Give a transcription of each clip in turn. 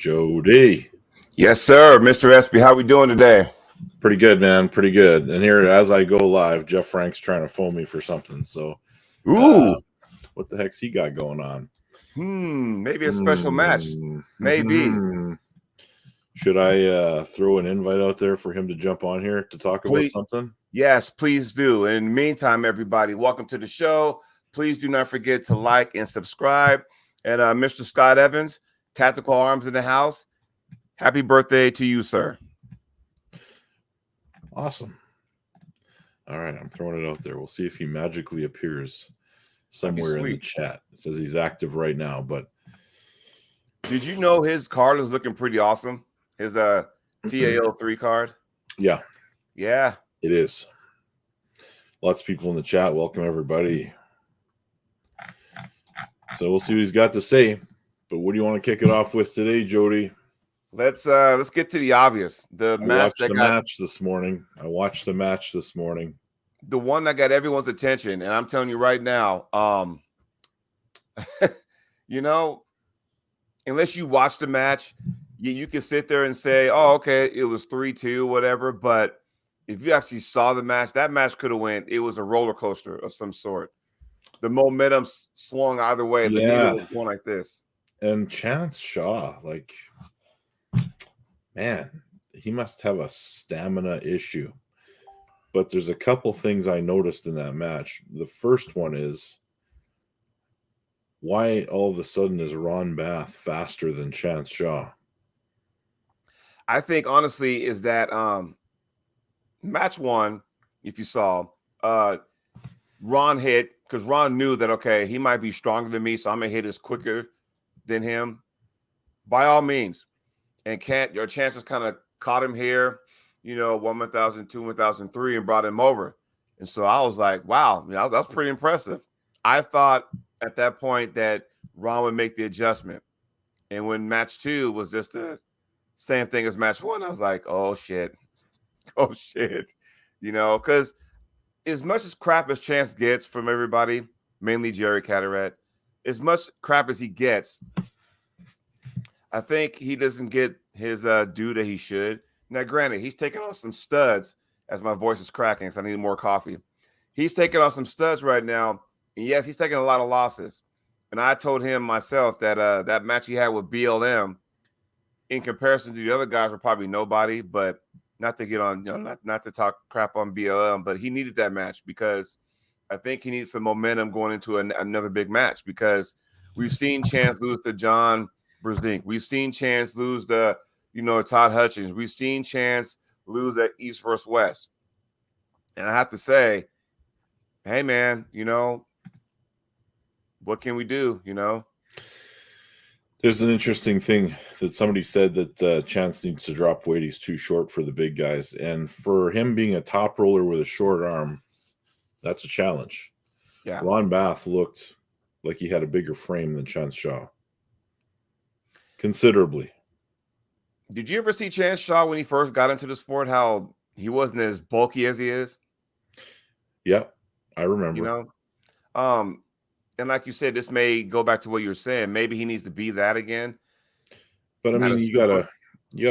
Jody. Yes, sir. Mr. Espy, how we doing today? Pretty good, man. Pretty good. And here, as I go live, Jeff Frank's trying to phone me for something. So, what the heck's he got going on? Maybe a special match. Maybe. Should I throw an invite out there for him to jump on here to talk about something? Yes, please do. In the meantime, everybody, welcome to the show. Please do not forget to like and subscribe. And Mr. Scott Evans, Tactical Arms in the house. Happy birthday to you, sir. Awesome. All right, I'm throwing it out there. We'll see if he magically appears somewhere in the chat. It says he's active right now, but did you know his card is looking pretty awesome? His TAO3 card. Yeah. Yeah. It is. Lots of people in the chat. Welcome, everybody. So we'll see what he's got to say. But what do you want to kick it off with today, Jody? Let's get to the obvious. I watched the match this morning. The one that got everyone's attention, and I'm telling you right now, unless you watch the match, you can sit there and say, "Oh, okay, it was 3-2, whatever." But if you actually saw the match, that match could have went. It was a roller coaster of some sort. The momentum swung either way. The needle was going like this. And Chance Shaw, man, he must have a stamina issue. But there's a couple things I noticed in that match. The first one is, why all of a sudden is Ron Bath faster than Chance Shaw? I think, honestly, is that match one, if you saw, Ron hit, because Ron knew that, okay, he might be stronger than me, so I'm going to hit this quicker than him. By all means. And your chances kind of caught him here, 1,000, 2, 1,003, and brought him over. And so I was like, wow, that's pretty impressive. I thought at that point that Ron would make the adjustment. And when match two was just the same thing as match one, I was like, oh, shit. Oh, shit. Because as much as crap as Chance gets from everybody, mainly Jerry Cataract, as much crap as he gets, I think he doesn't get his due that he should. Now, granted, he's taking on some studs, as my voice is cracking, so I need more coffee. He's taking on some studs right now, and yes, he's taking a lot of losses. And I told him myself that that match he had with BLM, in comparison to the other guys, were probably nobody. But not to get on, not to talk crap on BLM, but he needed that match because I think he needs some momentum going into another big match, because we've seen Chance lose to John Brzezinski. We've seen Chance lose to, Todd Hutchins. We've seen Chance lose at East versus West. And I have to say, hey, man, what can we do, There's an interesting thing that somebody said that Chance needs to drop weight. He's too short for the big guys. And for him being a top roller with a short arm, that's a challenge. Yeah. Ron Bath looked like he had a bigger frame than Chance Shaw. Considerably. Did you ever see Chance Shaw when he first got into the sport, how he wasn't as bulky as he is? Yeah, I remember. And like you said, this may go back to what you were saying. Maybe he needs to be that again. But I mean, you gotta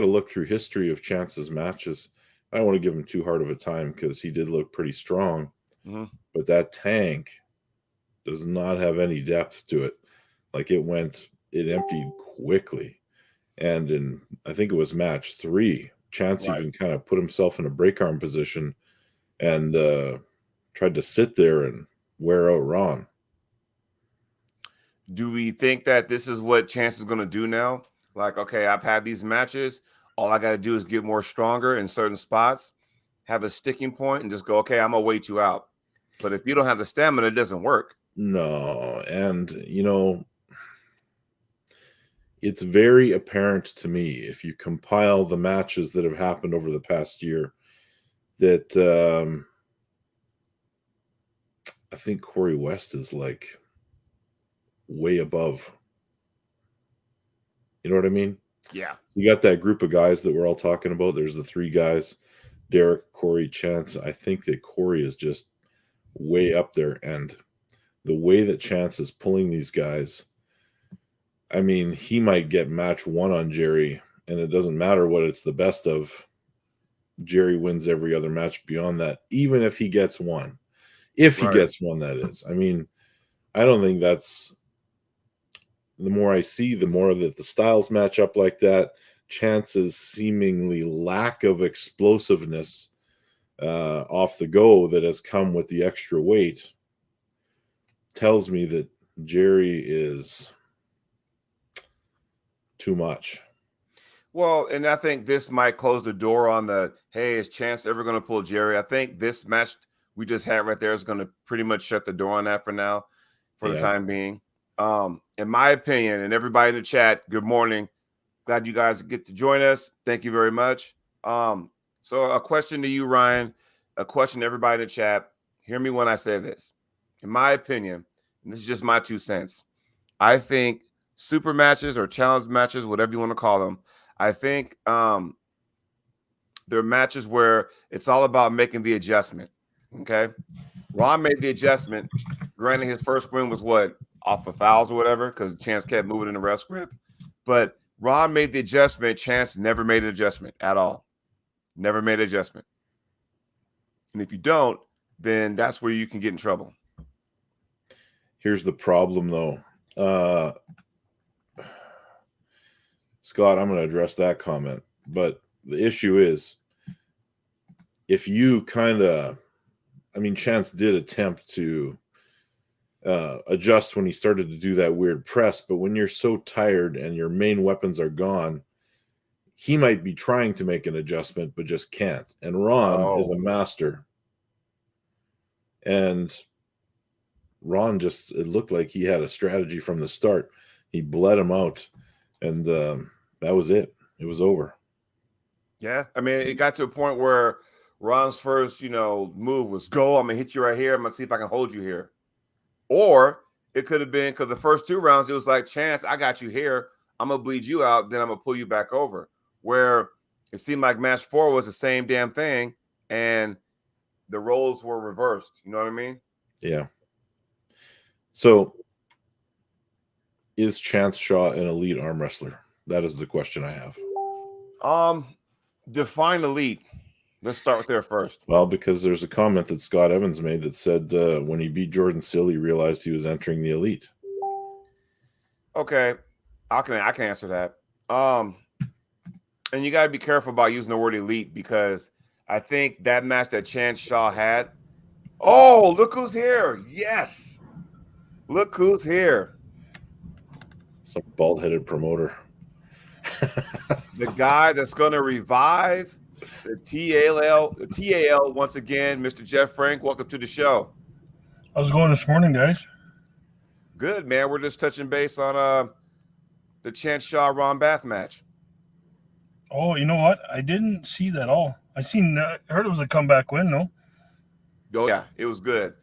look through history of Chance's matches. I don't want to give him too hard of a time because he did look pretty strong. Mm-hmm. But that tank does not have any depth to it. It emptied quickly. And I think it was match 3, Chance even kind of put himself in a break arm position and tried to sit there and wear out Ron. Do we think that this is what Chance is going to do now? Like, okay, I've had these matches. All I got to do is get more stronger in certain spots, have a sticking point, and just go, okay, I'm going to wait you out. But if you don't have the stamina, it doesn't work. No. And, it's very apparent to me, if you compile the matches that have happened over the past year, that I think Corey West is way above. You know what I mean? Yeah. You got that group of guys that we're all talking about. There's the 3 guys, Derek, Corey, Chance. I think that Corey is just way up there. And the way that Chance is pulling these guys, I mean, he might get match 1 on Jerry, and it doesn't matter what it's the best of. Jerry wins every other match beyond that, even if he gets one. If he gets one, that is. I mean, I don't think that's... The more I see, the more that the styles match up like that. Chance's seemingly lack of explosiveness off the go that has come with the extra weight tells me that Jerry is too much. Well, and I think this might close the door on the, hey, is Chance ever going to pull Jerry? I think this match we just had right there is going to pretty much shut the door on that for now, for the time being. In my opinion, and everybody in the chat, good morning. Glad you guys get to join us. Thank you very much. So a question to you, Ryan, a question to everybody in the chat. Hear me when I say this. In my opinion, and this is just my 2 cents, I think super matches or challenge matches, whatever you want to call them, I think there are matches where it's all about making the adjustment. Okay. Ron made the adjustment. Granted, his first win was what? Off of fouls or whatever, because Chance kept moving in the ref script. But Ron made the adjustment. Chance never made an adjustment at all. Never made an adjustment. And if you don't, then that's where you can get in trouble. Here's the problem, though. Scott, I'm going to address that comment. But the issue is, if you kind of... I mean, Chance did attempt to adjust when he started to do that weird press, but when you're so tired and your main weapons are gone, he might be trying to make an adjustment but just can't. And Ron is a master. And Ron just... It looked like he had a strategy from the start. He bled him out, and that was it. It was over. Yeah, I mean, it got to a point where Ron's first, move was go. I'm gonna hit you right here. I'm gonna see if I can hold you here. Or it could have been, because the first 2 rounds, it was like, Chance, I got you here. I'm gonna bleed you out. Then I'm gonna pull you back over. Where it seemed like match 4 was the same damn thing, and the roles were reversed. You know what I mean? Yeah. So, is Chance Shaw an elite arm wrestler? That is the question I have. Define elite. Let's start with there first. Well, because there's a comment that Scott Evans made that said when he beat Jordan Sill, he realized he was entering the elite. Okay, I can answer that. And you got to be careful about using the word elite, because I think that match that Chance Shaw had. Oh, look who's here! Yes, look who's here. Some bald-headed promoter. The guy that's going to revive the TAL once again, Mr. Jeff Frank. Welcome to the show. How's it going this morning, guys? Good, man. We're just touching base on the Chance Shaw Ron Bath match. Oh, you know what? I didn't see that all. I heard it was a comeback win, no? Oh yeah, it was good.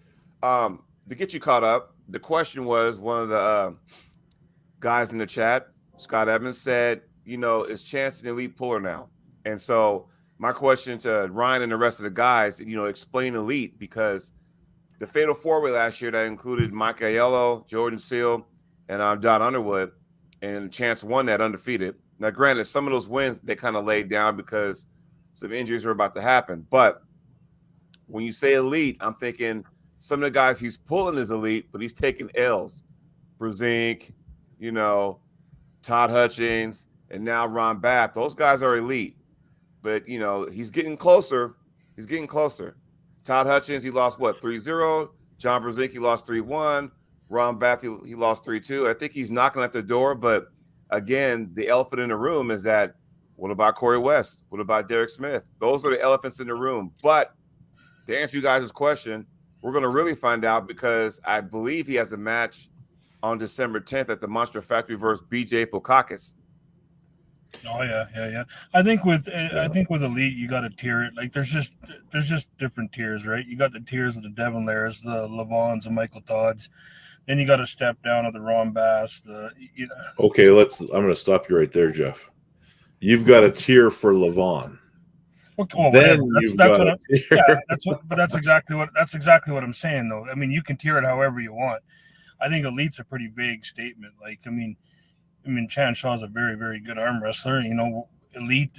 To get you caught up, the question was, one of the guys in the chat, Scott Evans, said, is Chance an elite puller now? And so my question to Ryan and the rest of the guys, explain elite, because the Fatal 4-Way last year that included Mike Aiello, Jordan Sill, and Don Underwood, and Chance won that undefeated. Now, granted, some of those wins they kind of laid down because some injuries were about to happen. But when you say elite, I'm thinking some of the guys he's pulling is elite, but he's taking L's. Bruzink, Todd Hutchins, and now Ron Bath. Those guys are elite. But, he's getting closer. He's getting closer. Todd Hutchins, he lost, 3-0. John Bruzink, he lost 3-1. Ron Bath, he lost 3-2. I think he's knocking at the door. But, again, the elephant in the room is that, what about Corey West? What about Derek Smith? Those are the elephants in the room. But to answer you guys' question, we're going to really find out, because I believe he has a match on December 10th at the Monster Factory versus BJ Fokakis. Oh yeah. I think with elite, you got to tier it. Like there's just different tiers, right? You got the tiers of the Devin Lairs, the Levons, and Michael Todds. Then you got to step down of the Ron Bass. Okay, I'm going to stop you right there, Jeff. You've got a tier for Levon. Well, then that's exactly what I'm saying, though. I mean, you can tier it however you want. I think elite's a pretty vague statement. Like, I mean, I mean, Chan Shaw's a very, very good arm wrestler. You know, elite.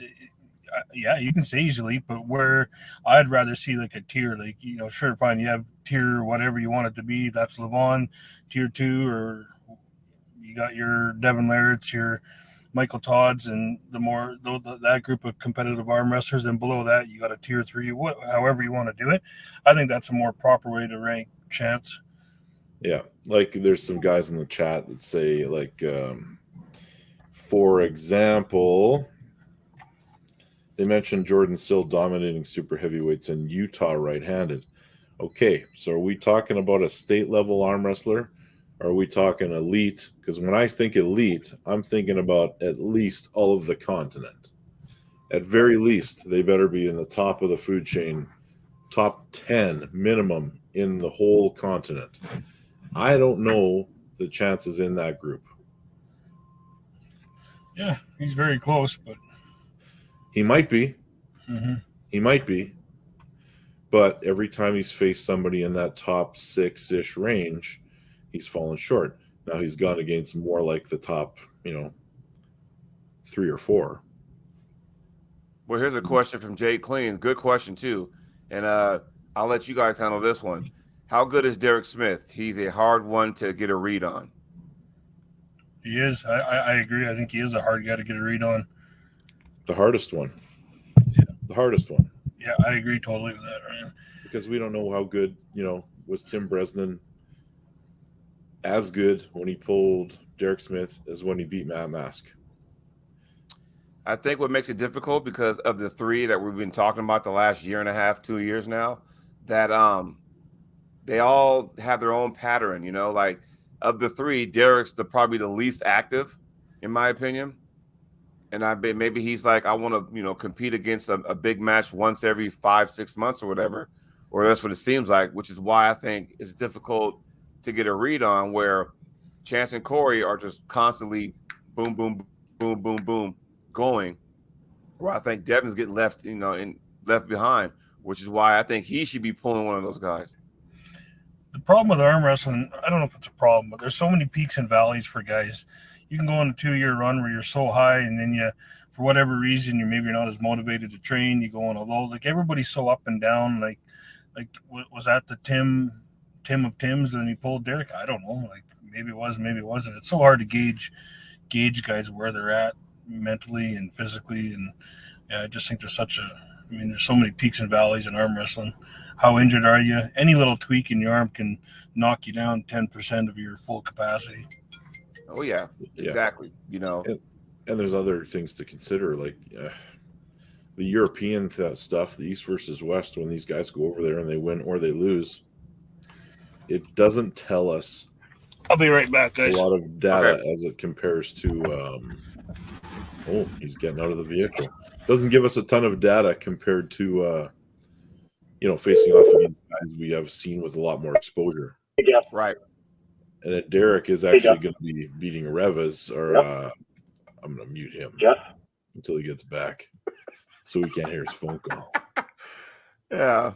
Yeah, you can say he's elite, but where I'd rather see like a tier, like, you know, sure, fine, you have tier whatever you want it to be. That's Levon, tier 2, or you got your Devin Laird's, your Michael Todd's, and that group of competitive arm wrestlers. And below that, you got a tier 3, however you want to do it. I think that's a more proper way to rank Chance. Yeah, like there's some guys in the chat that say, like, for example, they mentioned Jordan Sill dominating super heavyweights in Utah right-handed. Okay, so are we talking about a state-level arm wrestler? Or are we talking elite? Because when I think elite, I'm thinking about at least all of the continent. At very least, they better be in the top of the food chain, top 10 minimum in the whole continent. I don't know the chances in that group. Yeah, he's very close, but he might be. Mm-hmm. He might be. But every time he's faced somebody in that top 6-ish range, he's fallen short. Now he's gone against more like the top, 3 or 4. Well, here's a question from Jay Clean. Good question, too. And I'll let you guys handle this one. How good is Derek Smith? He's a hard one to get a read on. He is. I agree. I think he is a hard guy to get a read on. The hardest one. Yeah. The hardest one. Yeah, I agree totally with that, Ryan. Because we don't know how good, was Tim Bresnan as good when he pulled Derek Smith as when he beat Matt Mask. I think what makes it difficult, because of the 3 that we've been talking about the last year and a half, 2 years now, that they all have their own pattern, like of the 3, Derek's probably the least active, in my opinion. And maybe he's like, I want to, compete against a big match once every 5-6 months or whatever, or that's what it seems like, which is why I think it's difficult to get a read on, where Chance and Corey are just constantly boom, boom, boom, boom, boom going, where I think Devin's getting left, left behind, which is why I think he should be pulling one of those guys. The problem with arm wrestling, I don't know if it's a problem, but there's so many peaks and valleys for guys. You can go on a 2-year run where you're so high, and then you, for whatever reason, you're not as motivated to train. You go on a low. Like, everybody's so up and down. Like was that the Tim of Tims and he pulled Derek? I don't know. Like, maybe it was, maybe it wasn't. It's so hard to gauge guys where they're at mentally and physically. And yeah, I just think there's there's so many peaks and valleys in arm wrestling. How injured are you? Any little tweak in your arm can knock you down 10% of your full capacity. Oh, yeah, exactly. And there's other things to consider, like the European stuff, the East versus West, when these guys go over there and they win or they lose, it doesn't tell us I'll be right back, guys. a lot of data as it compares to he's getting out of the vehicle. Doesn't give us a ton of data compared to facing off against guys we have seen with a lot more exposure. Yeah. Right. And that Derek is actually going to be beating Revas, or I'm going to mute him until he gets back so we can't hear his phone call. Yeah.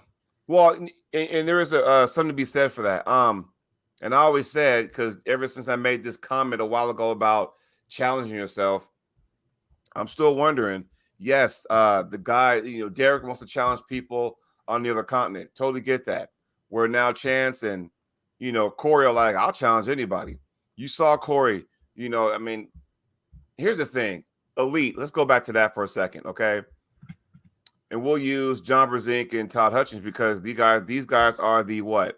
Well, and there is something to be said for that. And I always said, because ever since I made this comment a while ago about challenging yourself, I'm still wondering, yes, the guy, Derek wants to challenge people on the other continent. Totally get that. Where now Chance and, Corey are like, I'll challenge anybody. You saw Corey, here's the thing. Elite, let's go back to that for a second, okay? And we'll use John Brzezinski and Todd Hutchins because these guys are the what?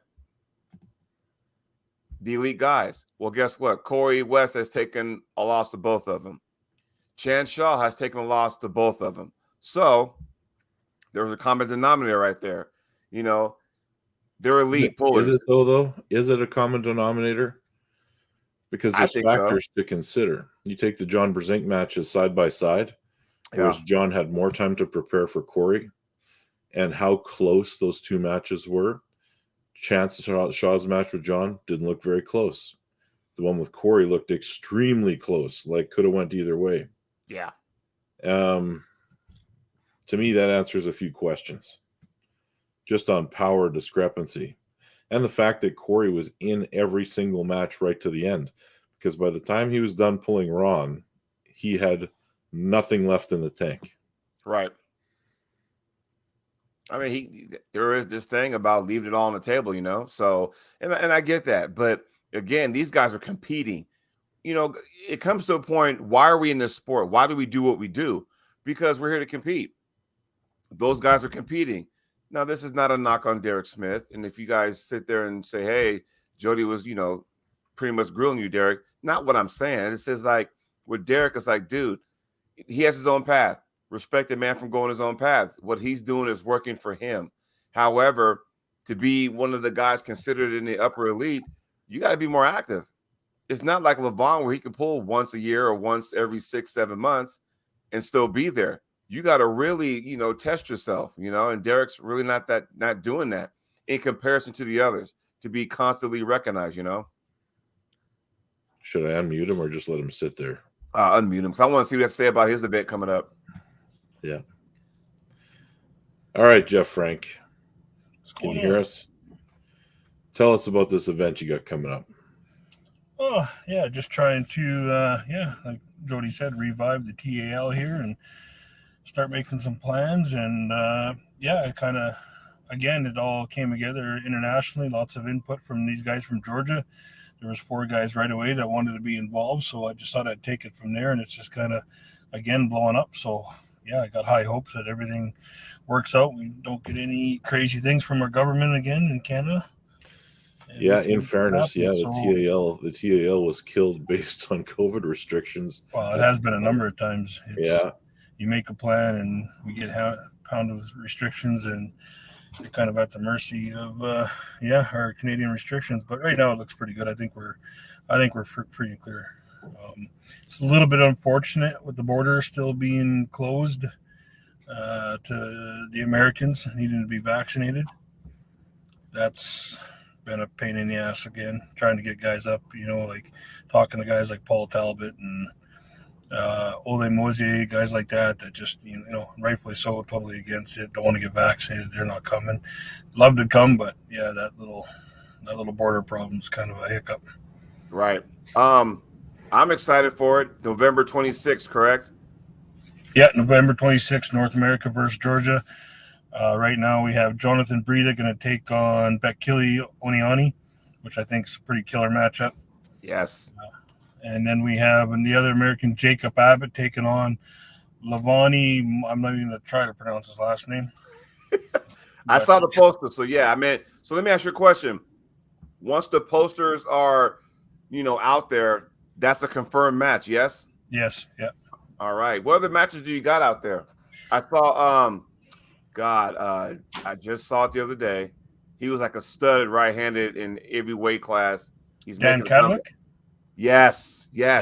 The elite guys. Well, guess what? Corey West has taken a loss to both of them. Chan Shaw has taken a loss to both of them. So there's a common denominator right there. They're elite pullers. Is it though? Is it a common denominator? Because there's factors to consider. You take the John Brzezinski matches side by side, whereas John had more time to prepare for Corey, and how close those 2 matches were. Chance Shaw's match with John didn't look very close. The one with Corey looked extremely close, like could have went either way. Yeah. To me, that answers a few questions just on power discrepancy, and the fact that Corey was in every single match right to the end. because by the time he was done pulling Ron, he had nothing left in the tank. Right. I mean, there is this thing about leaving it all on the table, you know. So, and I get that, but again, these guys are competing. You know, it comes to a point. Why are we in this sport? Why do we do what we do? Because we're here to compete. Those guys are competing. Now, this is not a knock on Derek Smith. And if you guys sit there and say, "Hey, Jody was, you know, pretty much grilling you, Derek," not what I'm saying. It says like with Derek, it's like, dude, he has his own path. Respect the man from going his own path. What he's doing is working for him. However, to be one of the guys considered in the upper elite, you got to be more active. It's not like LeVon where he can pull once a year or once every 6-7 months and still be there. You got to really, you know, test yourself, you know, and Derek's really not doing that in comparison to the others to be constantly recognized, you know. Should I unmute him or just let him sit there? Unmute him because I want to see what he has to say about his event coming up. Yeah. All right, Jeff Frank. Can you hear us? Tell us about this event you got coming up. Oh, yeah, just trying to, like Jody said, revive the TAL here and start making some plans. And, it kind of, again, it all came together internationally. Lots of input from these guys from Georgia. There was 4 guys right away that wanted to be involved. So I just thought I'd take it from there. And it's just kind of, again, blowing up. So, yeah, I got high hopes that everything works out. We don't get any crazy things from our government again in Canada. Yeah, in fairness, the TAL was killed based on COVID restrictions. Well, it has been a number of times. You make a plan and we get pound of restrictions and you're kind of at the mercy of our Canadian restrictions. But right now it looks pretty good. I think we're free and clear. It's a little bit unfortunate with the border still being closed to the Americans needing to be vaccinated. That's been a pain in the ass again, trying to get guys up, you know, like talking to guys like Paul Talbot and Ole Mosier, guys like that just, you know, rightfully so, totally against it, don't want to get vaccinated, they're not coming. Love to come, but yeah, that little border problem is kind of a hiccup. Right. I'm excited for it. November 26th, correct? Yeah, November 26th, North America versus Georgia. Right now we have Jonathan Breda going to take on Bekele Oniani, which I think is a pretty killer matchup. Yes. And then we have the other American, Jacob Abbott, taking on Lavani. I'm not even going to try to pronounce his last name. I saw the poster. So, yeah, so let me ask you a question. Once the posters are, you know, out there, that's a confirmed match, yes? Yes, yeah. All right. What other matches do you got out there? I saw I just saw it the other day. He was like a stud right-handed in every weight class. He's Dan Cadlick? Yes. Yeah.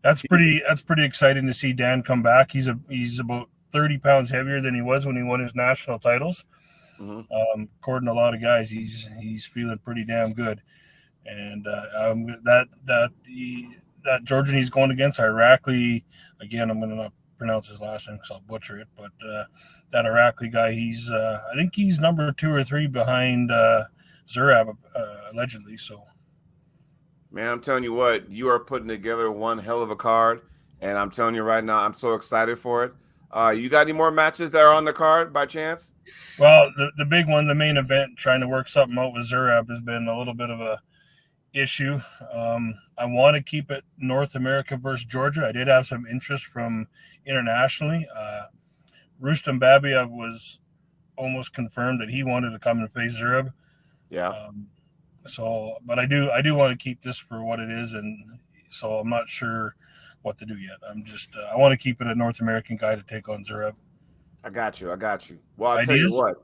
That's pretty exciting to see Dan come back. He's about 30 pounds heavier than he was when he won his national titles. Mm-hmm. According to a lot of guys, he's feeling pretty damn good. And that Georgian he's going against, Irakli, again, I'm going to not pronounce his last name because I'll butcher it, but that Irakli guy, I think he's number 2 or 3 behind Zurab, allegedly. So, man, I'm telling you what, you are putting together one hell of a card, and I'm telling you right now, I'm so excited for it. You got any more matches that are on the card by chance? Well, the big one, the main event, trying to work something out with Zurab has been a little bit of a issue. I want to keep it North America versus Georgia. I did have some interest from internationally. Rustam Babiev was almost confirmed that he wanted to come and face Zurab. Yeah. But I do want to keep this for what it is, and so I'm not sure what to do yet. I'm just I want to keep it a North American guy to take on Zurab. I got you. Well, I'll tell you what,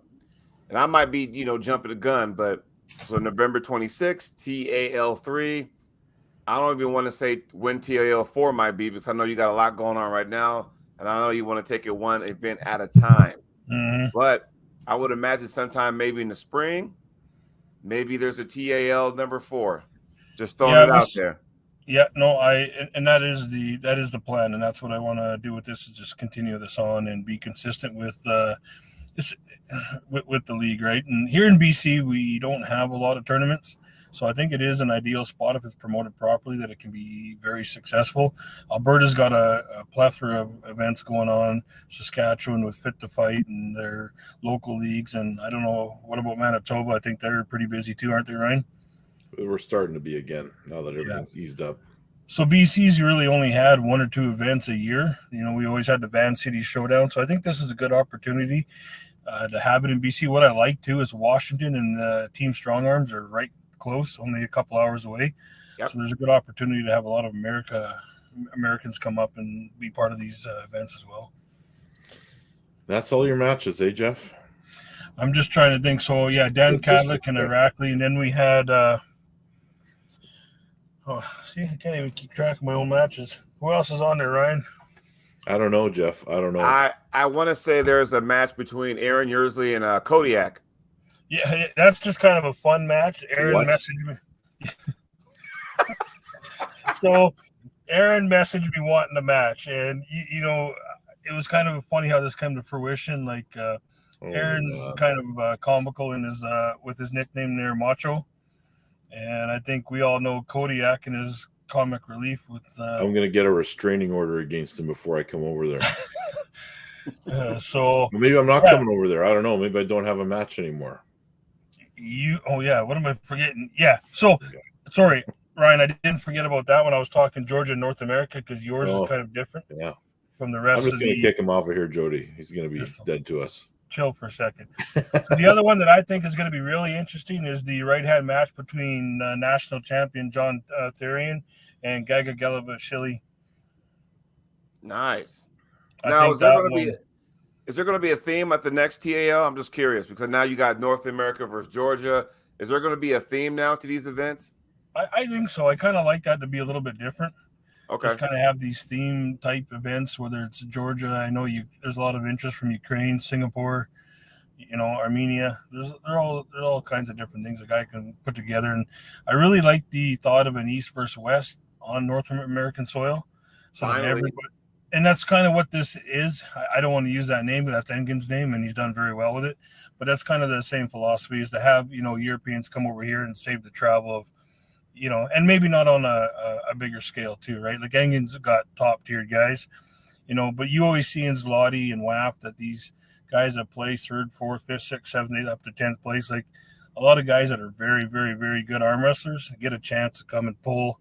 and I might be, jumping the gun, but so November 26th, TAL3. I don't even want to say when TAL4 might be because I know you got a lot going on right now, and I know you want to take it one event at a time. Mm-hmm. But I would imagine sometime maybe in the spring, maybe there's a TAL number 4. Just throwing it out there. Yeah, no, and that is the plan, and that's what I want to do with this is just continue this on and be consistent with with the league, right? And here in BC, we don't have a lot of tournaments. So I think it is an ideal spot if it's promoted properly that it can be very successful. Alberta's got a plethora of events going on. Saskatchewan with Fit to Fight and their local leagues. And I don't know, what about Manitoba? I think they're pretty busy too, aren't they, Ryan? We're starting to be again now that everything's eased up. So BC's really only had 1 or 2 events a year. We always had the Van City Showdown. So I think this is a good opportunity to have it in BC. What I like too is Washington and Team Strong Arms are right close, only a couple hours away. Yep. So there's a good opportunity to have a lot of Americans come up and be part of these events as well. That's all your matches, eh, Jeff? I'm just trying to think. So yeah, Dan Cadlick and Irakli, and then we had I can't even keep track of my own matches. Who else is on there, Ryan? I don't know, Jeff. I don't know. I want to say there's a match between Aaron Yersley and Kodiak. Yeah, that's just kind of a fun match. Aaron messaged me. So Aaron messaged me wanting a match, and it was kind of funny how this came to fruition. Like Aaron's kind of comical in his with his nickname there, Macho, and I think we all know Kodiak and his comic relief with. I'm going to get a restraining order against him before I come over there. So maybe I'm not coming over there. I don't know. Maybe I don't have a match anymore. What am I forgetting? Yeah. So, sorry, Ryan, I didn't forget about that when I was talking Georgia and North America because yours is kind of different. Yeah. From the rest I'm just going to kick him off of here, Jody. He's going to be dead to us. Chill for a second. The other one that I think is going to be really interesting is the right-hand match between national champion John Therian and Gaga Gelavashvili. Nice. Now, is there going to be a theme at the next TAL? I'm just curious because now you got North America versus Georgia. Is there going to be a theme now to these events? I think so. I kind of like that to be a little bit different. Okay. Just kind of have these theme type events, whether it's Georgia. I know there's a lot of interest from Ukraine, Singapore, Armenia. They're all kinds of different things a guy can put together. And I really like the thought of an East versus West on North American soil. So everybody. And that's kind of what this is. I don't want to use that name, but that's Engen's name, and he's done very well with it. But that's kind of the same philosophy is to have, Europeans come over here and save the travel of, and maybe not on a bigger scale too, right? Like Engen's got top-tiered guys, but you always see in Zloty and WAF that these guys that play 3rd, 4th, 5th, 6th, 7th, 8th, up to 10th place, like a lot of guys that are very, very, very good arm wrestlers get a chance to come and pull,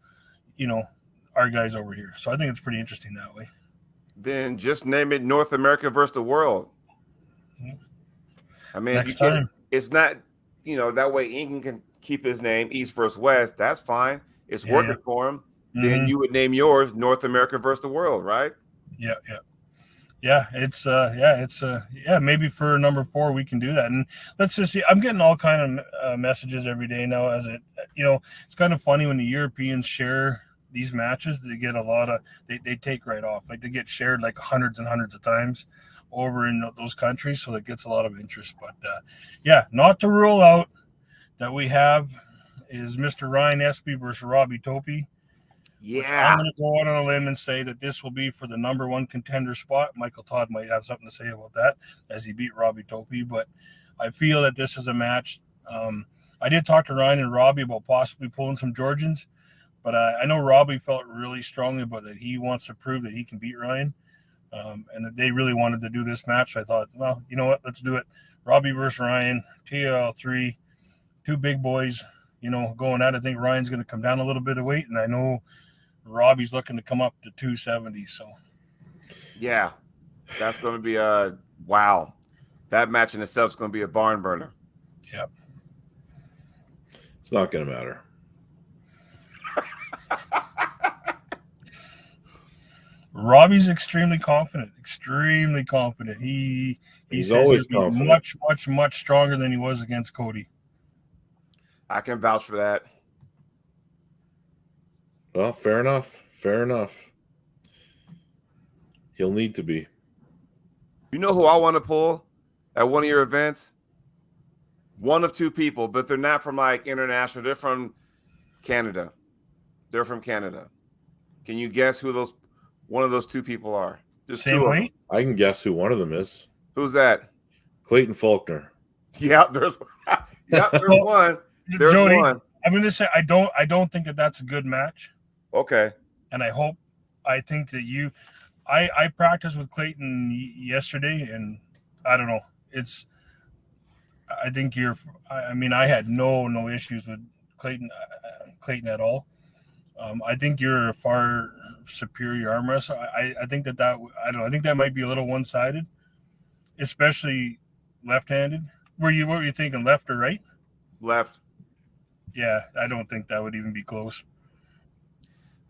our guys over here. So I think it's pretty interesting that way. Then just name it North America versus the world. I mean, it's not, that way England can keep his name East versus West. That's fine. It's working for him. Mm-hmm. Then you would name yours North America versus the world, right? Yeah. Maybe for number 4 we can do that. And let's just see. I'm getting all kind of messages every day now. As it's kind of funny when the Europeans share these matches, they get a lot of they take right off, like they get shared like hundreds and hundreds of times over in those countries, so it gets a lot of interest. But not to rule out that we have is Mr. Ryan Espy versus Robbie Tope. I'm going to go out on a limb and say that this will be for the number 1 contender spot. Michael Todd might have something to say about that as he beat Robbie Tope, but I feel that this is a match. I did talk to Ryan and Robbie about possibly pulling some Georgians. But I know Robbie felt really strongly about that. He wants to prove that he can beat Ryan, and that they really wanted to do this match. I thought, well, you know what? Let's do it. Robbie versus Ryan, TL3, 2 big boys, going at it. I think Ryan's going to come down a little bit of weight, and I know Robbie's looking to come up to 270. So, yeah, that's going to be wow. That match in itself is going to be a barn burner. Yep. It's not going to matter. Robbie's extremely confident. He's always confident. Much stronger than he was against Cody. I can vouch for that. Well, fair enough. He'll need to be. You know who I want to pull at one of your events? One of 2 people, but they're not from like international. They're from Canada. Can you guess who one of those 2 people are? Same weight? I can guess who one of them is. Who's that? Clayton Faulkner. Yeah, there's one. There's Jody, one. I'm going to say I don't think that that's a good match. Okay. And I think that I practiced with Clayton yesterday, and I don't know. I think I had no issues with Clayton at all. I think you're a far superior arm wrestler. I think that I don't know. I think that might be a little one-sided, especially left-handed. What were you thinking, left or right? Left. Yeah, I don't think that would even be close.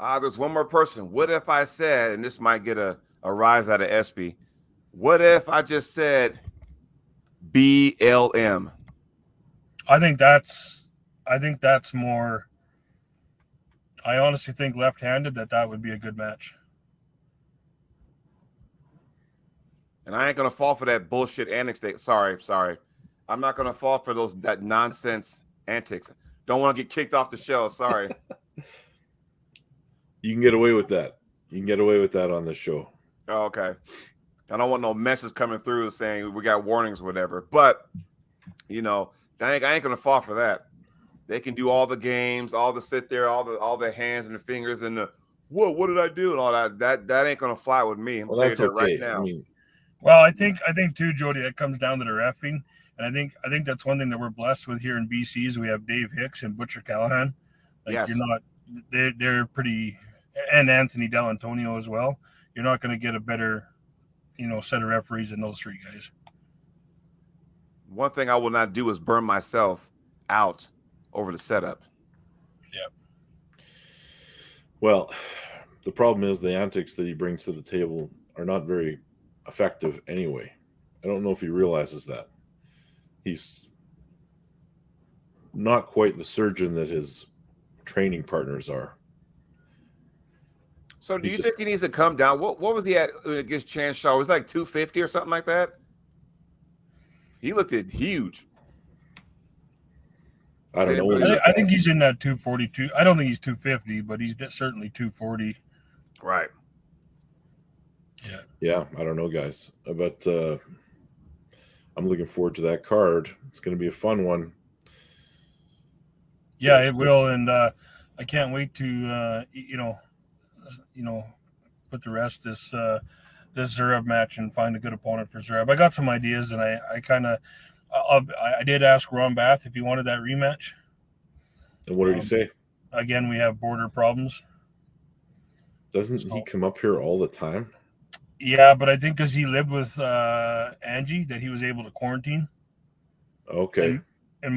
There's one more person. What if I said, and this might get a rise out of Espy, what if I just said BLM? I think that's more. I honestly think left-handed that would be a good match. And I ain't gonna fall for that bullshit antics. Sorry. I'm not gonna fall for that nonsense antics. Don't want to get kicked off the show. Sorry. You can get away with that. You can get away with that on this show. Oh, okay. I don't want no messages coming through saying we got warnings or whatever. But, I ain't going to fall for that. They can do all the games, all the sit there, all the hands and the fingers and the, what did I do? And all that. That ain't going to fly with me. I'm telling you that right now. Well, I think too, Jody, that comes down to the reffing. And I think that's one thing that we're blessed with here in BC is we have Dave Hicks and Butcher Callahan. Yes. They're pretty, and Anthony Dell'Antonio as well. You're not going to get a better, set of referees than those three guys. One thing I will not do is burn myself out over the setup. Yeah. Well, the problem is the antics that he brings to the table are not very effective anyway. I don't know if he realizes that. He's not quite the surgeon that his training partners are. So do you think he needs to come down? What was he at against Chan Shaw? Was it like 250 or something like that? He looked huge. I don't know. I think he's in that 242. I don't think he's 250, but he's certainly 240. Right. Yeah, I don't know, guys. But I'm looking forward to that card. It's going to be a fun one. Yeah, it will, and I can't wait to put the rest this Zurab match and find a good opponent for Zurab. I got some ideas, and I did ask Ron Bath if he wanted that rematch. And what did he say? Again, we have border problems. Doesn't he come up here all the time? Yeah, but I think because he lived with Angie that he was able to quarantine. Okay. And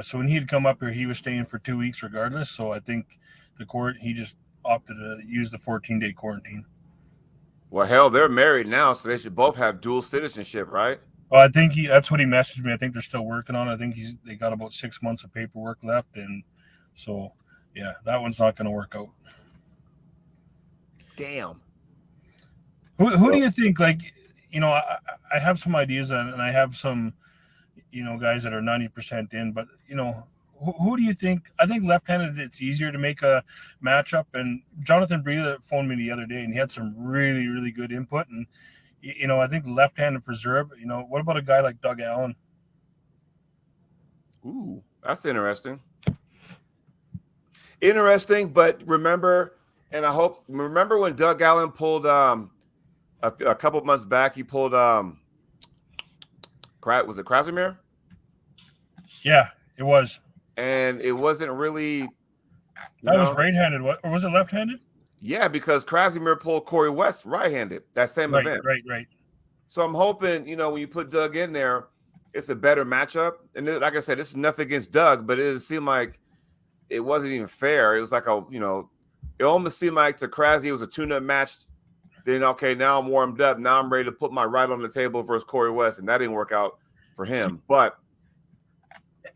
so when he'd come up here, he was staying for 2 weeks regardless. So I think he just opted to use the 14-day quarantine. Well, hell, they're married now, so they should both have dual citizenship, right? Well, I think that's what he messaged me. I think they're still working on it. I think they got about 6 months of paperwork left, and so that one's not going to work out. Damn. Who do you think? I have some ideas, and I have some, guys that are 90% in. But who do you think? I think left-handed, it's easier to make a matchup. And Jonathan Breida phoned me the other day, and he had some really, really good input. And I think left-handed for Zurab. What about a guy like Doug Allen? Ooh, that's interesting. Interesting, but remember when Doug Allen pulled a couple of months back, he pulled was it Krasimir? Yeah, it was. And it wasn't really that was right-handed, or was it left-handed? Yeah, because Krasimir pulled Corey West right-handed that same event. Right. So I'm hoping, when you put Doug in there, it's a better matchup. And like I said, this is nothing against Doug, but it seemed like it wasn't even fair. It was like it almost seemed like to Krasi it was a tune-up match. Then, okay, now I'm warmed up. Now I'm ready to put my right on the table versus Corey West, and that didn't work out for him.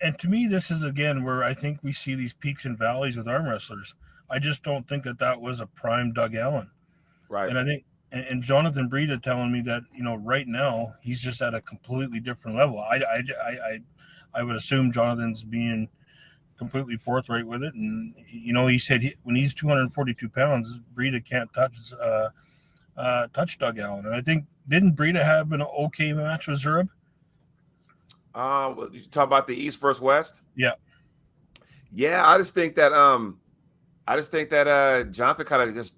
And to me, this is, again, where I think we see these peaks and valleys with arm wrestlers. I just don't think that was a prime Doug Allen. Right. And I think, and Jonathan Breida telling me that, right now he's just at a completely different level. I would assume Jonathan's being completely forthright with it. And, he said when he's 242 pounds, Breida can't touch Doug Allen. And I think, didn't Breida have an okay match with Zurab? You talk about the East versus West? Yeah. Yeah, I just think that Jonathan kind of just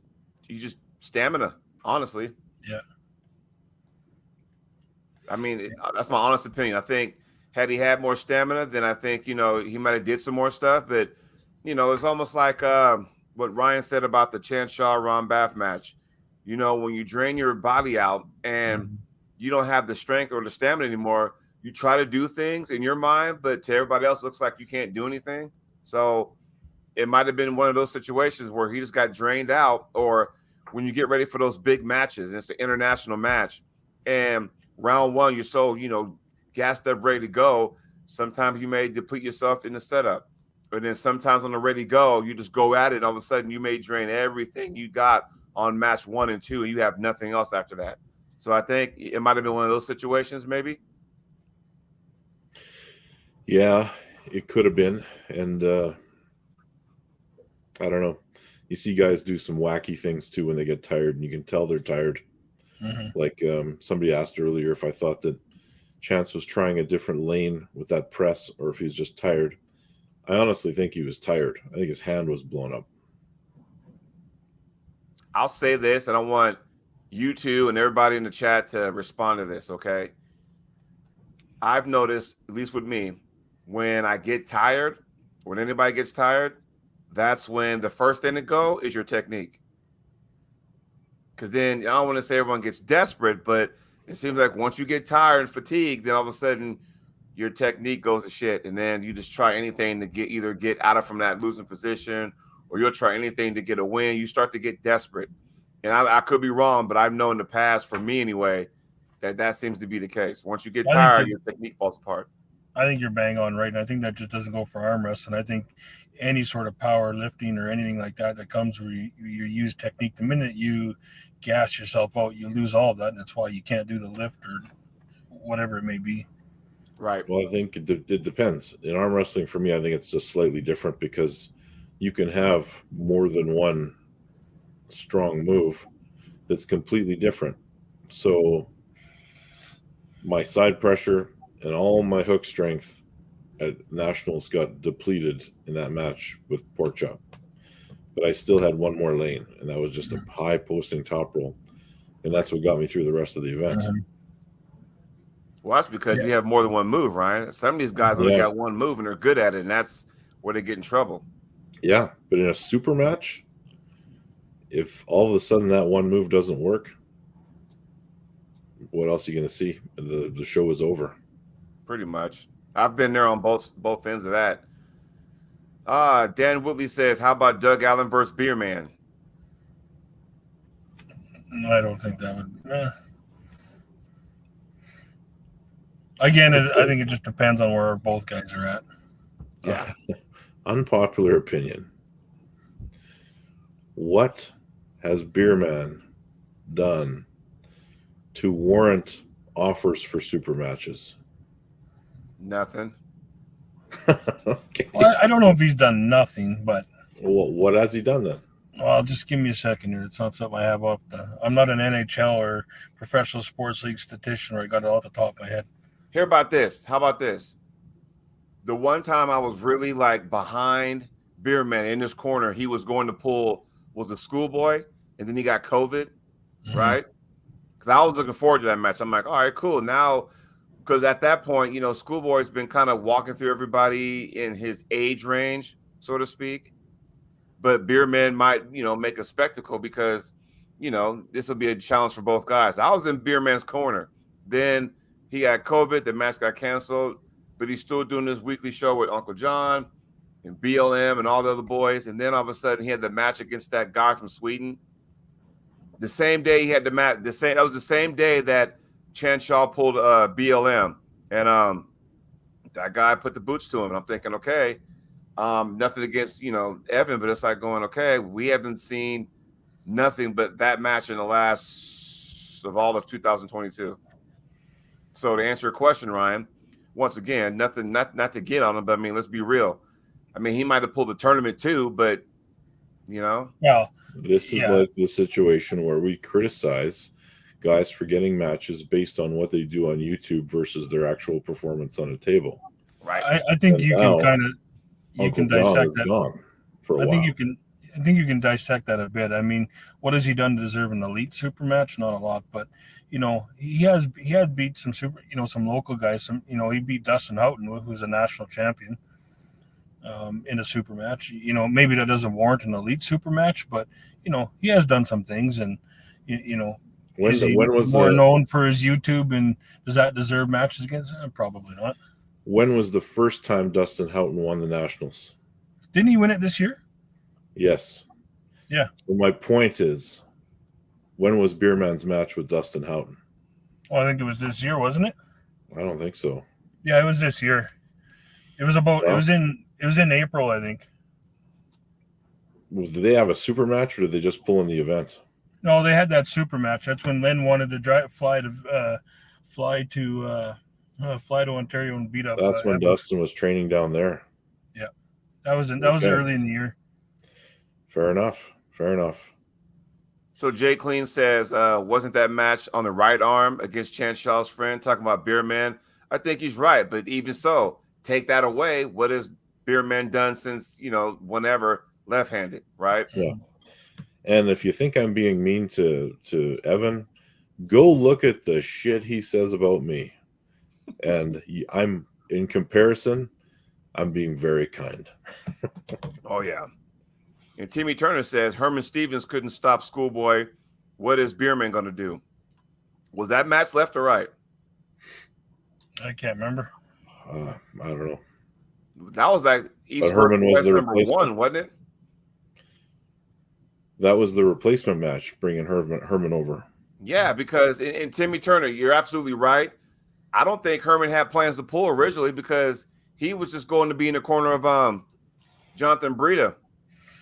stamina, honestly. Yeah. I mean, that's my honest opinion. I think had he had more stamina, then I think, he might have did some more stuff. But, it's almost like what Ryan said about the Chance Shaw-Ron Bath match. When you drain your body out and you don't have the strength or the stamina anymore, you try to do things in your mind, but to everybody else, it looks like you can't do anything. So it might have been one of those situations where he just got drained out, or when you get ready for those big matches and it's an international match and round one, you're so, gassed up, ready to go. Sometimes you may deplete yourself in the setup, but then sometimes on the ready to go, you just go at it. And all of a sudden you may drain everything you got on match 1 and 2, and you have nothing else after that. So I think it might have been one of those situations, maybe. Yeah, it could have been. And I don't know. You see guys do some wacky things too when they get tired, and you can tell they're tired. Like somebody asked earlier if I thought that Chance was trying a different lane with that press or if he was just tired. I honestly think he was tired. I think his hand was blown up. I'll say this, and I want you two and everybody in the chat to respond to this, okay? I've noticed, at least with me, when I get tired, when anybody gets tired, that's when the first thing to go is your technique. Because then I don't want to say everyone gets desperate, but it seems like once you get tired and fatigued, then all of a sudden your technique goes to shit. And then you just try anything to either get out of from that losing position, or you'll try anything to get a win. You start to get desperate. And I could be wrong, but I've known in the past, for me anyway, that seems to be the case. Once you get tired, your technique falls apart. I think you're bang on right. And I think that just doesn't go for arm wrestling. I think any sort of power lifting or anything like that comes where you use technique. The minute you gas yourself out, you lose all of that. And that's why you can't do the lift or whatever it may be. Right. Well, I think it depends. In arm wrestling, for me, I think it's just slightly different because you can have more than one strong move that's completely different. So my side pressure and all my hook strength at Nationals got depleted in that match with Pork Chop. But I still had one more lane, and that was just a high posting top roll. And that's what got me through the rest of the event. Well, that's because you have more than one move, Ryan. Some of these guys only got one move, and they're good at it, and that's where they get in trouble. Yeah, but in a super match, if all of a sudden that one move doesn't work, what else are you going to see? The show is over. Pretty much. I've been there on both ends of that. Dan Woodley says, how about Doug Allen versus Beer Man? I don't think that would. Again, I think it just depends on where both guys are at. Yeah. Unpopular opinion. What has Beer Man done to warrant offers for super matches? Nothing. Okay. Well, I don't know if he's done nothing, but what has he done then? Well, just give me a second here. It's not something I have off I'm not an NHL or professional sports league statistician where I got it off the top of my head. How about this? The one time I was really like behind Beer Man in this corner, he was going to pull was a Schoolboy, and then he got COVID, right? Because I was looking forward to that match. I'm like, all right, cool. Now, because at that point, Schoolboy's been kind of walking through everybody in his age range, so to speak. But Beer Man might, make a spectacle because, this will be a challenge for both guys. I was in Beer Man's corner. Then he got COVID. The match got canceled, but he's still doing this weekly show with Uncle John and BLM and all the other boys. And then all of a sudden, he had the match against that guy from Sweden. The same day he had the match. That was the same day that Chance Shaw pulled BLM, and that guy put the boots to him. And I'm thinking, okay, nothing against Evan, but it's like going, okay, we haven't seen nothing but that match in the last of all of 2022. So to answer your question, Ryan, once again, nothing, not to get on him, but I mean, let's be real. I mean, he might have pulled the tournament too, but yeah, this is like the situation where we criticize guys forgetting matches based on what they do on YouTube versus their actual performance on a table. Right. I think And you now, can kind of Uncle John dissect is that. gone for a I while. think you can dissect that a bit. I mean, what has he done to deserve an elite super match? Not a lot, but he has beat some some local guys. He beat Dustin Houghton, who's a national champion, in a super match. Maybe that doesn't warrant an elite super match, but he has done some things, and is he more known for his YouTube, and does that deserve matches against him? Probably not. When was the first time Dustin Houghton won the Nationals? Didn't he win it this year? Yes. Yeah. So my point is, when was Beerman's match with Dustin Houghton? Well, I think it was this year, wasn't it? I don't think so. Yeah, it was this year. It was about. Well, it was in April, I think. Did they have a super match, or did they just pull in the event? No, they had that super match. That's when Lynn wanted to fly to Ontario and beat up. That's when Dustin was training down there. Yeah, that was early in the year. Fair enough. So Jay Clean says, wasn't that match on the right arm against Chan Shaw's friend, talking about Beerman? I think he's right, but even so, take that away. What has Beerman done since, whenever left-handed, right? Yeah. And if you think I'm being mean to Evan, go look at the shit he says about me. And I'm, in comparison, I'm being very kind. Oh, yeah. And Timmy Turner says, Herman Stevens couldn't stop Schoolboy. What is Beerman going to do? Was that match left or right? I can't remember. I don't know. That was like East Herman was the number one, wasn't it? That was the replacement match, bringing Herman over. Yeah, because in Timmy Turner, you're absolutely right. I don't think Herman had plans to pull originally because he was just going to be in the corner of Jonathan Breida.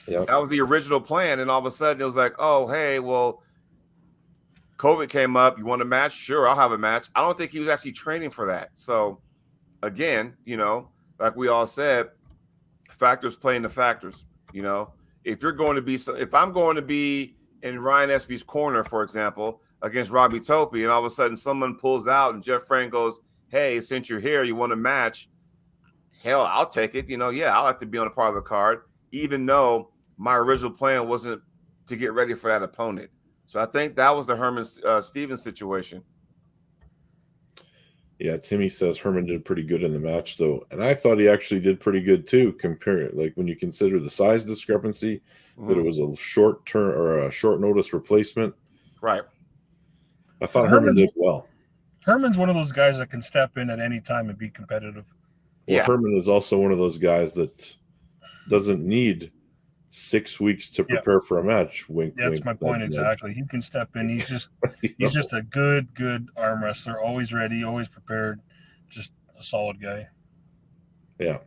Yeah. That was the original plan. And all of a sudden it was like, oh, hey, well, COVID came up. You want a match? Sure, I'll have a match. I don't think he was actually training for that. So, again, like we all said, factors play into factors. If I'm going to be in Ryan Espey's corner, for example, against Robbie Tope, and all of a sudden someone pulls out and Jeff Frank goes, hey, since you're here, you want a match? Hell, I'll take it. I'll have to be on a part of the card, even though my original plan wasn't to get ready for that opponent. So I think that was the Herman Stevens situation. Yeah, Timmy says Herman did pretty good in the match, though. And I thought he actually did pretty good, too, when you consider the size discrepancy, that it was a short term or a short notice replacement. Right. I thought Herman did well. Herman's one of those guys that can step in at any time and be competitive. Well, yeah. Herman is also one of those guys that doesn't need 6 weeks to prepare for a match. Wink, that's wink, my point exactly. He can step in. He's just a good arm wrestler. Always ready, always prepared. Just a solid guy. Yeah.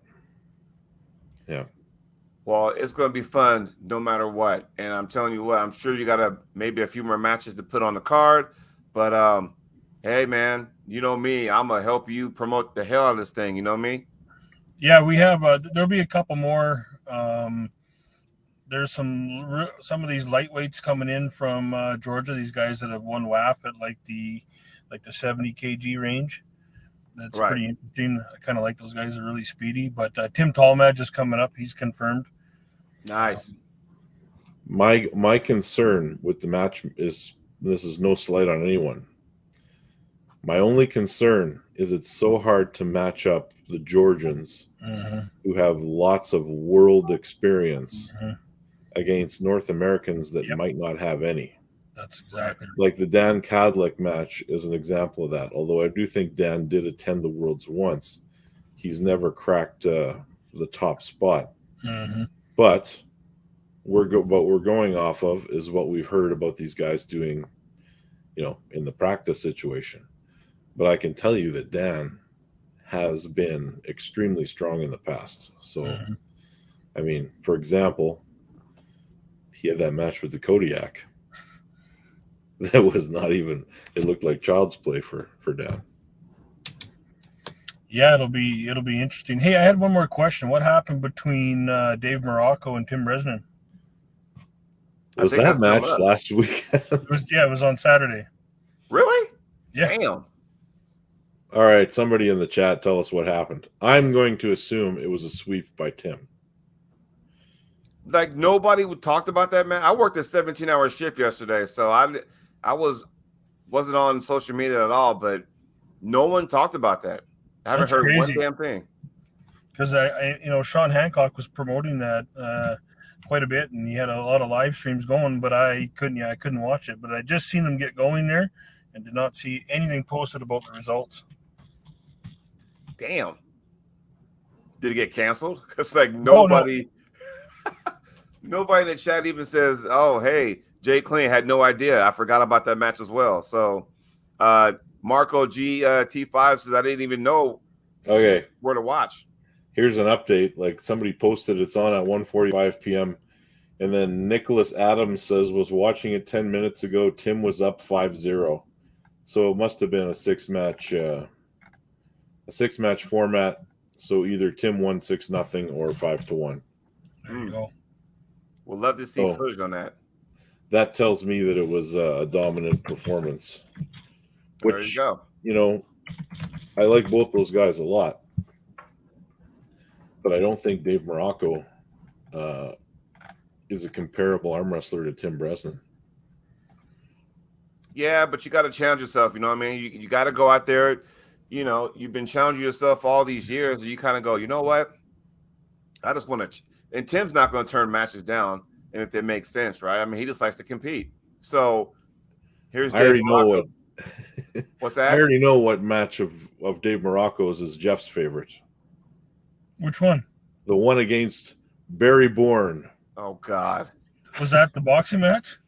Well, it's going to be fun no matter what. And I'm telling you what, I'm sure you got maybe a few more matches to put on the card. But hey, man, you know me. I'm going to help you promote the hell out of this thing. You know me? Yeah, we have. There'll be a couple more. There's some of these lightweights coming in from Georgia. These guys that have won WAF at like the 70 kg range. That's right. Pretty interesting. I kind of like those guys. Are really speedy. But Tim Tallmadge is coming up. He's confirmed. Nice. My concern with the match is, this is no slight on anyone. My only concern is it's so hard to match up the Georgians who have lots of world experience against North Americans that might not have any. That's exactly like the Dan Kadlec match is an example of that. Although I do think Dan did attend the Worlds once, he's never cracked the top spot. But what we're going off of is what we've heard about these guys doing, in the practice situation. But I can tell you that Dan has been extremely strong in the past. So, I mean, for example, he had that match with the Kodiak. That was not even, it looked like child's play for Dan. Yeah, it'll be interesting. Hey, I had one more question. What happened between Dave Morocco and Tim Resnick? Was that match last weekend? It was on Saturday. Really? Yeah. Damn. All right, somebody in the chat, tell us what happened. I'm going to assume it was a sweep by Tim. Like nobody talked about that, man. I worked a 17-hour shift yesterday, so I wasn't on social media at all, but no one talked about that. I haven't heard one damn thing. Because I Sean Hancock was promoting that quite a bit, and he had a lot of live streams going, but I couldn't watch it. But I just seen them get going there, and did not see anything posted about the results. Damn. Did it get canceled? Because like nobody. Nobody in the chat even says, "Oh, hey, Jay Clean had no idea. I forgot about that match as well." So, Marco T5 says, "I didn't even know where to watch." Here's an update. Like somebody posted, it's on at 1:45 p.m. And then Nicholas Adams says was watching it 10 minutes ago. Tim was up 5-0, so it must have been a six-match format. So either Tim won 6-0 or 5-1. There you go. We'll love to see footage on that. That tells me that it was a dominant performance. Which, there you go. I like both those guys a lot. But I don't think Dave Morocco is a comparable arm wrestler to Tim Bresnan. Yeah, but you got to challenge yourself. You know what I mean? You got to go out there. You've been challenging yourself all these years, and you kind of go, you know what? I just want to. And Tim's not going to turn matches down, and if it makes sense, right? I mean, he just likes to compete. So here's Dave Morocco. What's that? I already know what match of Dave Morocco's is Jeff's favorite. Which one? The one against Barry Bourne. Oh, God. Was that the boxing match?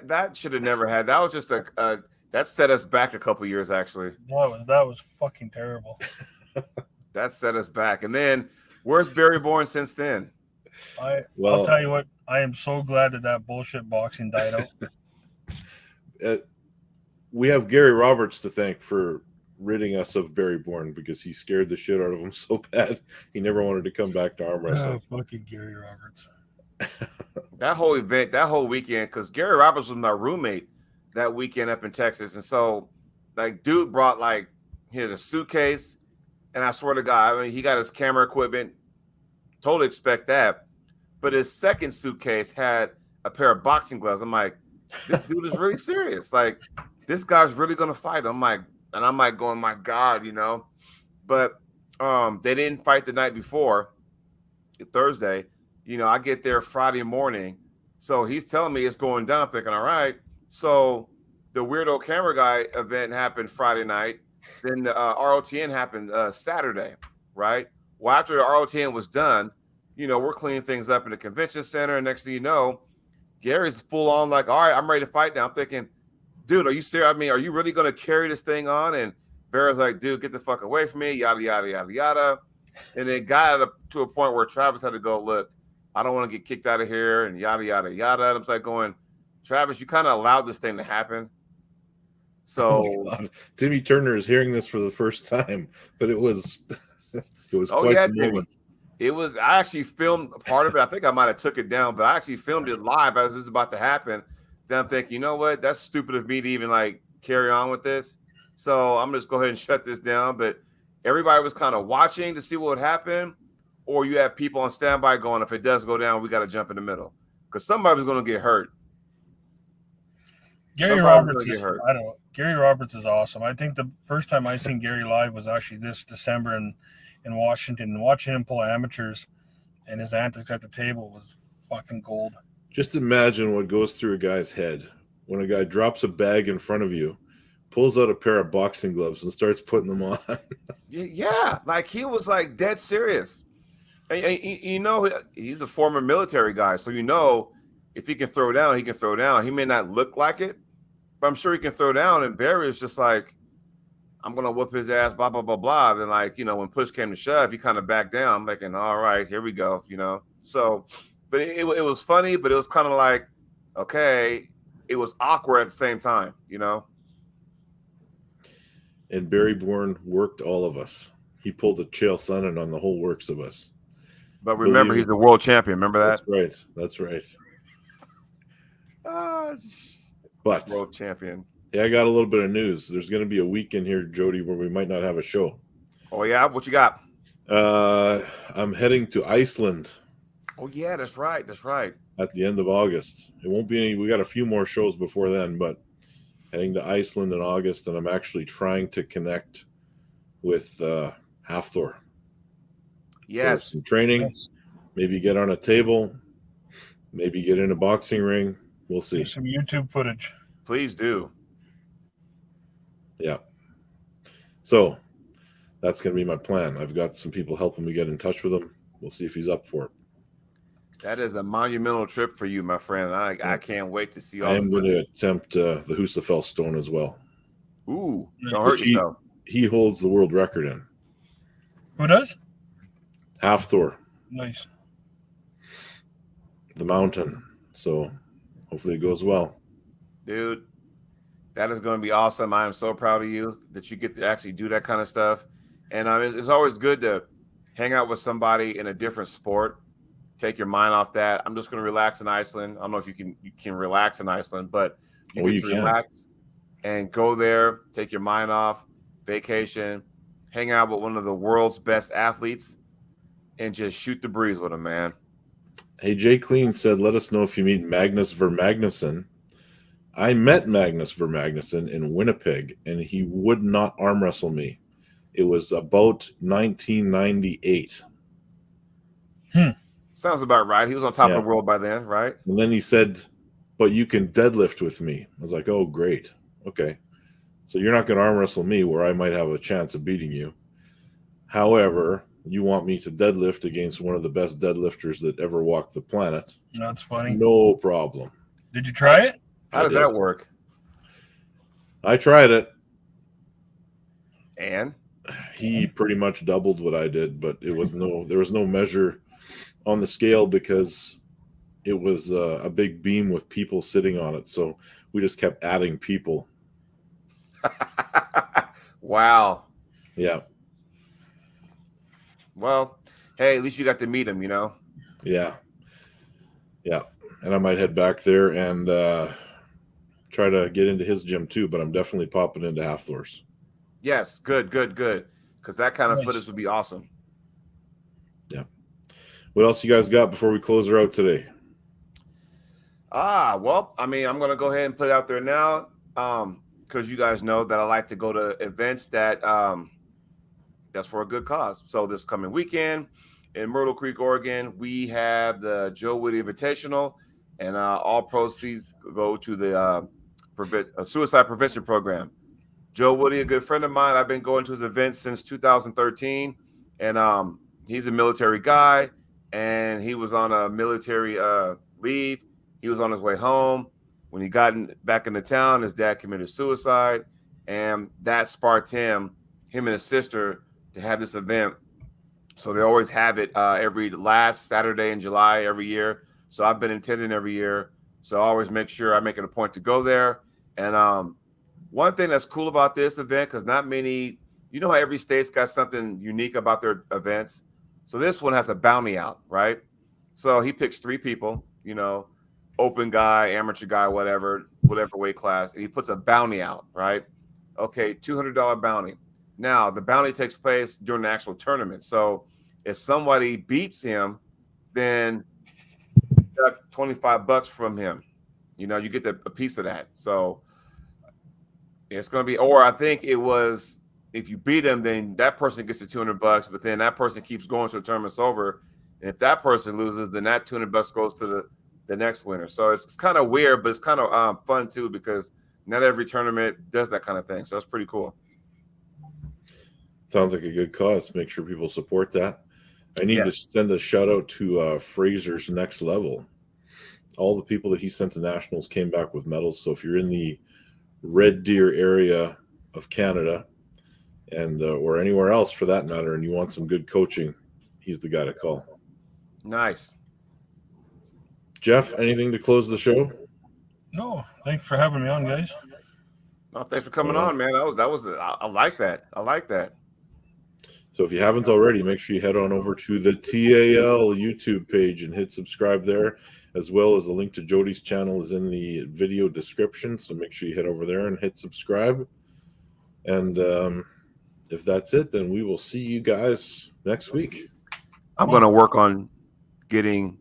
That should have never had. That was just that set us back a couple years, actually. That was fucking terrible. That set us back. And then, where's Barry Bourne since then? I'll tell you what. I am so glad that bullshit boxing died out. We have Gary Roberts to thank for ridding us of Barry Bourne because he scared the shit out of him so bad he never wanted to come back to arm wrestling. Oh, fucking Gary Roberts. That whole event, that whole weekend, because Gary Roberts was my roommate that weekend up in Texas. And so, like, dude brought, he had a suitcase. And I swear to God, I mean, he got his camera equipment. Totally expect that. But his second suitcase had a pair of boxing gloves. I'm like, this dude is really serious. Like, this guy's really going to fight. I'm like going, my God, But they didn't fight the night before, Thursday. I get there Friday morning. So he's telling me it's going down. I'm thinking, all right. So the Weirdo Camera Guy event happened Friday night. Then the ROTN happened Saturday, right? Well, after the ROTN was done, we're cleaning things up in the convention center. And next thing you know, Gary's full on like, all right, I'm ready to fight now. I'm thinking, dude, are you serious? I mean, are you really going to carry this thing on? And Barry's like, dude, get the fuck away from me, yada, yada, yada, yada. And it got to a point where Travis had to go, look, I don't want to get kicked out of here and yada, yada, yada. And I'm like going, Travis, you kind of allowed this thing to happen. So Timmy Turner is hearing this for the first time, but it was quite the moment. It was. I actually filmed part of it. I think I might have took it down, but I actually filmed it live as this was about to happen. Then I'm thinking, you know what? That's stupid of me to even carry on with this. So I'm just go ahead and shut this down. But everybody was kind of watching to see what would happen, or you have people on standby going, if it does go down, we got to jump in the middle because somebody was going to get hurt. Gary Roberts is awesome. I think the first time I seen Gary live was actually this December in Washington, and watching him pull amateurs and his antics at the table was fucking gold. Just imagine what goes through a guy's head when a guy drops a bag in front of you, pulls out a pair of boxing gloves and starts putting them on. Yeah, he was dead serious. And he's a former military guy, so if he can throw down, he can throw down. He may not look like it, but I'm sure he can throw down. And Barry is just like, I'm going to whoop his ass, blah, blah, blah, blah. Then, when push came to shove, he kind of backed down. I'm thinking, all right, here we go, So, but it was funny, but it was kind of like, okay, it was awkward at the same time, And Barry Bourne worked all of us. He pulled a Chael Sonnen on the whole works of us. But remember, he's the world champion. Remember that? That's right. But world champion. Yeah, I got a little bit of news. There's going to be a weekend here, Jody, where we might not have a show. Oh yeah, what you got? I'm heading to Iceland. Oh yeah, that's right. That's right. At the end of August. It won't be any. We got a few more shows before then, but heading to Iceland in August, and I'm actually trying to connect with Hafthor. Yes. For some training, maybe get on a table, maybe get in a boxing ring. We'll see. Some YouTube footage. Please do. Yeah. So that's going to be my plan. I've got some people helping me get in touch with him. We'll see if he's up for it. That is a monumental trip for you, my friend. I can't wait to see all. I am going to attempt the Husafell stone as well. Ooh, don't hurt yourself. He holds the world record in. Who does? Hafthor. Nice. The mountain. So hopefully it goes well. Dude, that is going to be awesome. I am so proud of you that you get to actually do that kind of stuff. And it's always good to hang out with somebody in a different sport. Take your mind off that. I'm just going to relax in Iceland. I don't know if you can relax in Iceland, but you can relax and go there, take your mind off, vacation, hang out with one of the world's best athletes, and just shoot the breeze with him, man. Hey, Jay Clean said, let us know if you meet Magnus Vermagnuson. I met Magnus Vermagnuson in Winnipeg, and he would not arm wrestle me. It was about 1998. Sounds about right. He was on top of the world by then, right? And then he said, but you can deadlift with me. I was like, oh, great. Okay. So you're not going to arm wrestle me where I might have a chance of beating you. However, you want me to deadlift against one of the best deadlifters that ever walked the planet. That's funny. No problem. Did you try it? How does that work? I tried it. And? He pretty much doubled what I did, but there was no measure on the scale because it was a big beam with people sitting on it. So we just kept adding people. Wow. Yeah. Well, hey, at least you got to meet him, you know? Yeah. Yeah. And I might head back there and try to get into his gym too, but I'm definitely popping into Hafthor's. Yes. Good. Because that kind of footage would be awesome. Yeah. What else you guys got before we close her out today? Well, I mean, I'm going to go ahead and put it out there now because you guys know that I like to go to events that that's for a good cause. So this coming weekend in Myrtle Creek, Oregon, we have the Wood Invitational, and all proceeds go to the suicide prevention program. Joe Woody, a good friend of mine. I've been going to his events since 2013, and he's a military guy, and he was on a military leave. He was on his way home. When he got back into town, his dad committed suicide, and that sparked him and his sister to have this event. So they always have it every last Saturday in July every year. So I've been attending every year. So I always make sure I make it a point to go there. And one thing that's cool about this event, because not many, you know how every state's got something unique about their events. So this one has a bounty out, right? So he picks 3 people, you know, open guy, amateur guy, whatever weight class, and he puts a bounty out, right? Okay, $200 bounty. Now, the bounty takes place during the actual tournament. So if somebody beats him, then you got $25 from him. You know, you get a piece of that. So it's going to be, or I think it was, if you beat him, then that person gets the $200, but then that person keeps going till the tournament's over. And if that person loses, then that $200 goes to the next winner. So it's kind of weird, but it's kind of fun too, because not every tournament does that kind of thing. So that's pretty cool. Sounds like a good cause. Make sure people support that. I need to send a shout out to Fraser's Next Level. All the people that he sent to nationals came back with medals. So if you're in the Red Deer area of Canada and or anywhere else for that matter, and you want some good coaching, he's the guy to call. Nice. Jeff, anything to close the show? No, thanks for having me on, guys. Oh, thanks for coming on, man. That was I like that. I like that. So if you haven't already, make sure you head on over to the TAL YouTube page and hit subscribe there, as well as the link to Jody's channel is in the video description. So make sure you head over there and hit subscribe. And if that's it, then we will see you guys next week. I'm going to work on getting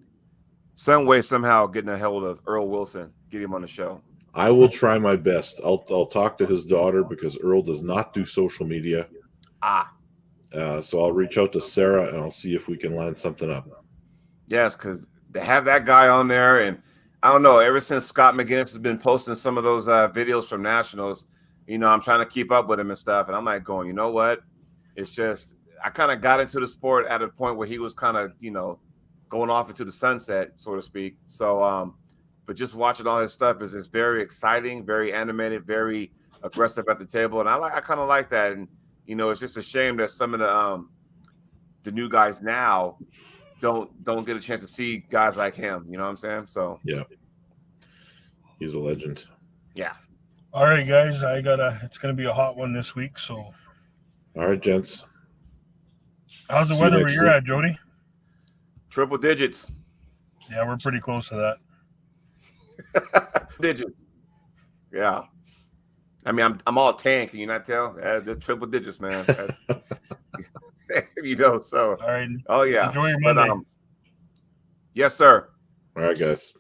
somehow getting a hold of Earl Wilson, get him on the show. I will try my best. I'll talk to his daughter because Earl does not do social media. So I'll reach out to Sarah and I'll see if we can line something up. Yes, because they have that guy on there, and I don't know. Ever since Scott McGinnis has been posting some of those videos from Nationals, I'm trying to keep up with him and stuff, and I'm like going, you know what? It's just I kind of got into the sport at a point where he was kind of going off into the sunset, so to speak. So, but just watching all his stuff is very exciting, very animated, very aggressive at the table, and I kind of like that. And it's just a shame that some of the new guys now don't get a chance to see guys like him. You know what I'm saying? So yeah, he's a legend. Yeah. All right, guys, it's gonna be a hot one this week. So, all right, gents. How's the weather where you're at, Jody? Triple digits. Yeah, we're pretty close to that. Digits. Yeah. I mean, I'm all tan. Can you not tell? The triple digits, man. So. All right. Oh yeah. Enjoy your Monday. Yes, sir. All right, guys.